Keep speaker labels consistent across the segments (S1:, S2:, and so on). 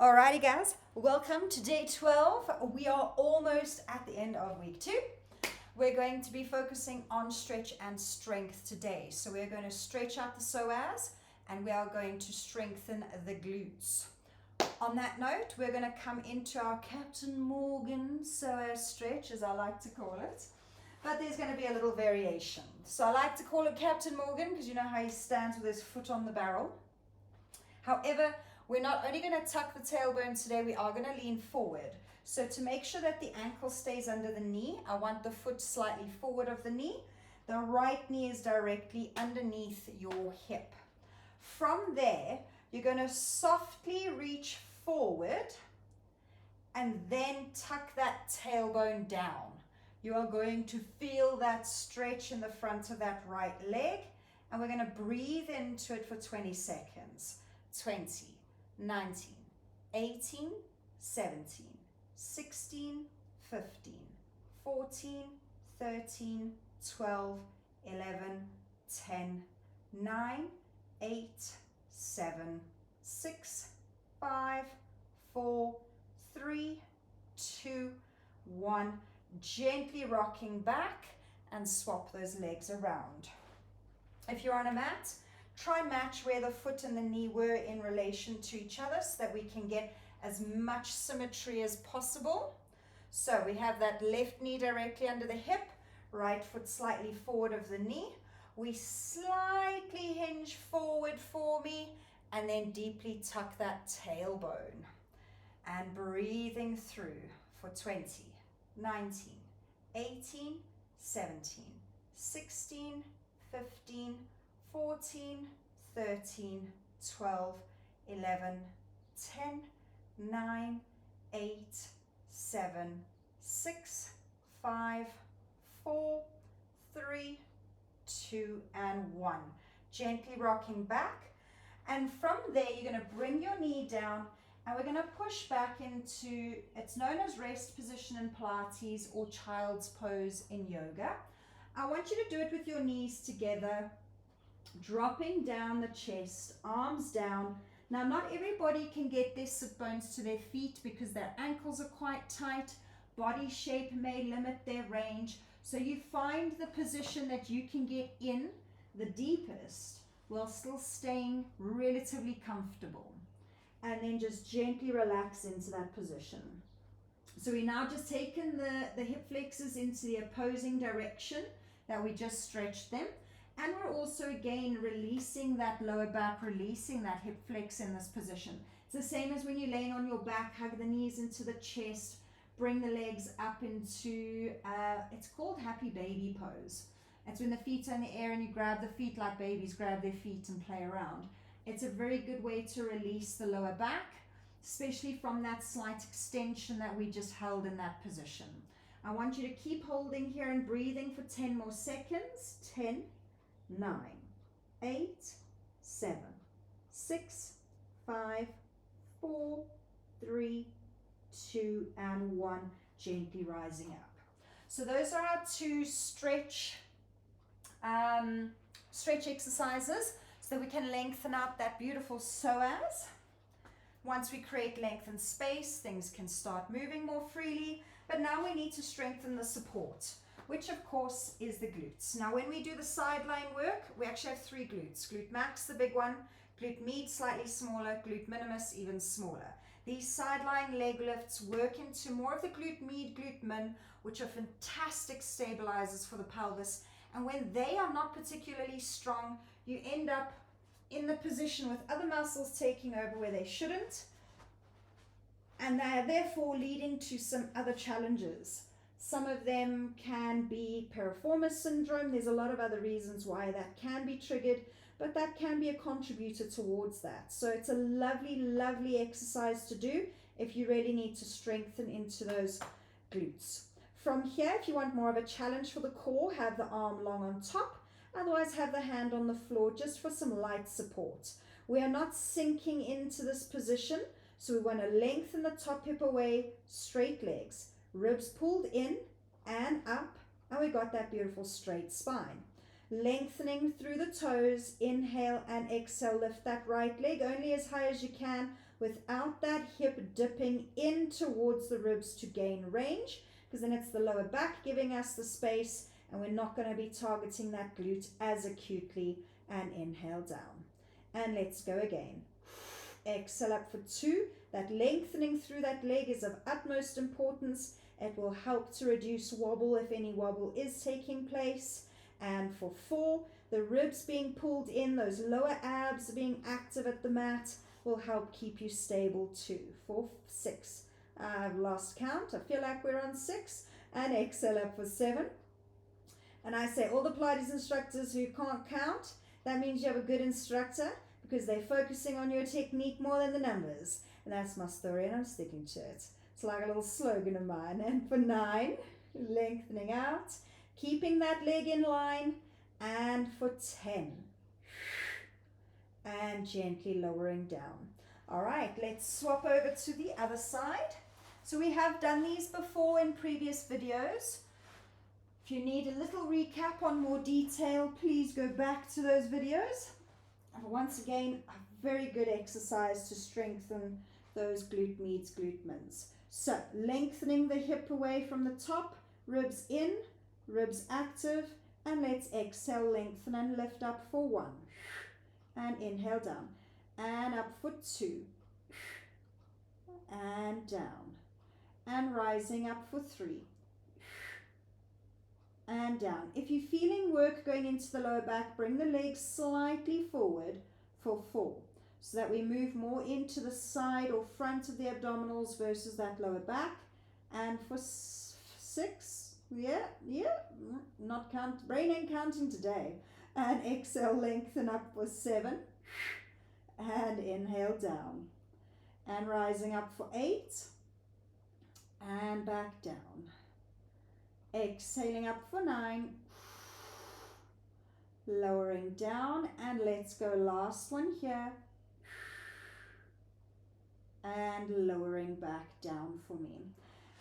S1: Alrighty guys, welcome to day 12. We are almost at the end of week 2. We're going to be focusing on stretch and strength today. So we're going to stretch out the psoas and we are going to strengthen the glutes. On that note, we're going to come into our Captain Morgan psoas stretch, as I like to call it. But there's going to be a little variation. So I like to call it Captain Morgan because you know how he stands with his foot on the barrel. However, we're not only going to tuck the tailbone today, we are going to lean forward. So to make sure that the ankle stays under the knee, I want the foot slightly forward of the knee. The right knee is directly underneath your hip. From there, you're going to softly reach forward and then tuck that tailbone down. You are going to feel that stretch in the front of that right leg, and we're going to breathe into it for 20 seconds. 20, 19, 18, 17, 16, 15, 14, 13, 12, 11, 10, 9, 8, 7, 6, 5, 4, 3, 2, 1. Gently rocking back and swap those legs around. If you're on a mat, try and match where the foot and the knee were in relation to each other so that we can get as much symmetry as possible. So we have that left knee directly under the hip, right foot slightly forward of the knee. We slightly hinge forward for me and then deeply tuck that tailbone. And breathing through for 20, 19, 18, 17, 16, 15, 14, 13, 12, 11, 10, 9, 8, 7, 6, 5, 4, 3, 2, and 1. Gently rocking back. And from there, you're going to bring your knee down and we're going to push back into, it's known as rest position in Pilates or child's pose in yoga. I want you to do it with your knees together, dropping down the chest, arms down. Now, not everybody can get their sit bones to their feet because their ankles are quite tight. Body shape may limit their range. So you find the position that you can get in the deepest while still staying relatively comfortable. And then just gently relax into that position. So we now just taken the hip flexors into the opposing direction that we just stretched them. And we're also again releasing that lower back, releasing that hip flex in this position. It's the same as when you're laying on your back, hug the knees into the chest, bring the legs up into, it's called happy baby pose. It's when the feet are in the air and you grab the feet like babies grab their feet and play around. It's a very good way to release the lower back, especially from that slight extension that we just held in that position. I want you to keep holding here and breathing for 10 more seconds. 10, 9, 8, 7, 6, 5, 4, 3, 2, and 1. Gently rising up. So those are our two stretch exercises so that we can lengthen out that beautiful psoas. Once we create length and space, things can start moving more freely. But now we need to strengthen the support, which of course is the glutes. Now when we do the sideline work, we actually have 3 glutes. Glute max, the big one, glute med, slightly smaller, glute minimus, even smaller. These sideline leg lifts work into more of the glute med, glute min, which are fantastic stabilizers for the pelvis. And when they are not particularly strong, you end up in the position with other muscles taking over where they shouldn't. And they are therefore leading to some other challenges. Some of them can be piriformis syndrome. There's a lot of other reasons why that can be triggered, but that can be a contributor towards that. So it's a lovely, lovely exercise to do if you really need to strengthen into those glutes. From here, if you want more of a challenge for the core, have the arm long on top. Otherwise, have the hand on the floor just for some light support. We are not sinking into this position, so we want to lengthen the top hip away, straight legs, ribs pulled in and up, and we got that beautiful straight spine. Lengthening through the toes, inhale and exhale, lift that right leg only as high as you can, without that hip dipping in towards the ribs to gain range, because then it's the lower back giving us the space, and we're not going to be targeting that glute as acutely. And inhale down. And let's go again. Exhale up for 2. That lengthening through that leg is of utmost importance. It will help to reduce wobble if any wobble is taking place. And for 4, the ribs being pulled in, those lower abs being active at the mat, will help keep you stable too. 4, 6. I've lost count. I feel like we're on 6. And exhale up for 7. And I say all the Pilates instructors who can't count, that means you have a good instructor, because they're focusing on your technique more than the numbers. And that's my story, and I'm sticking to it. It's like a little slogan of mine. And for 9, lengthening out, keeping that leg in line. And for 10, and gently lowering down. All right, let's swap over to the other side. So we have done these before in previous videos. If you need a little recap on more detail, please go back to those videos. And once again, a very good exercise to strengthen those glute medius, glute mins. So lengthening the hip away from the top, ribs in, ribs active, and let's exhale, lengthen and lift up for 1. And inhale down. And up for 2. And down. And rising up for 3. And down. If you're feeling work going into the lower back, bring the legs slightly forward for 4. So that we move more into the side or front of the abdominals versus that lower back. And for 6. Not count, brain ain't counting today. And exhale, lengthen up for 7. And inhale down. And rising up for 8. And back down. Exhaling up for 9. Lowering down, and let's go last one here. And lowering back down for me.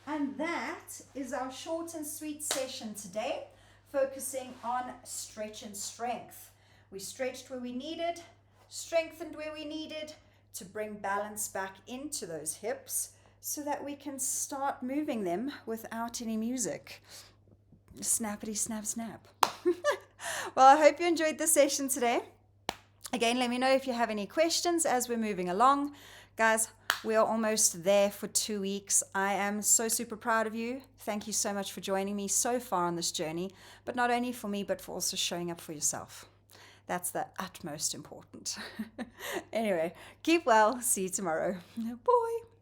S1: And that is our short and sweet session today, focusing on stretch and strength. We stretched where we needed, strengthened where we needed to bring balance back into those hips so that we can start moving them without any music. Snappity snap snap. Well, I hope you enjoyed the session today. Again, let me know if you have any questions as we're moving along. Guys, we are almost there for 2 weeks. I am so super proud of you. Thank you so much for joining me so far on this journey, but not only for me, but for also showing up for yourself. That's the utmost important. Anyway, keep well. See you tomorrow. Bye.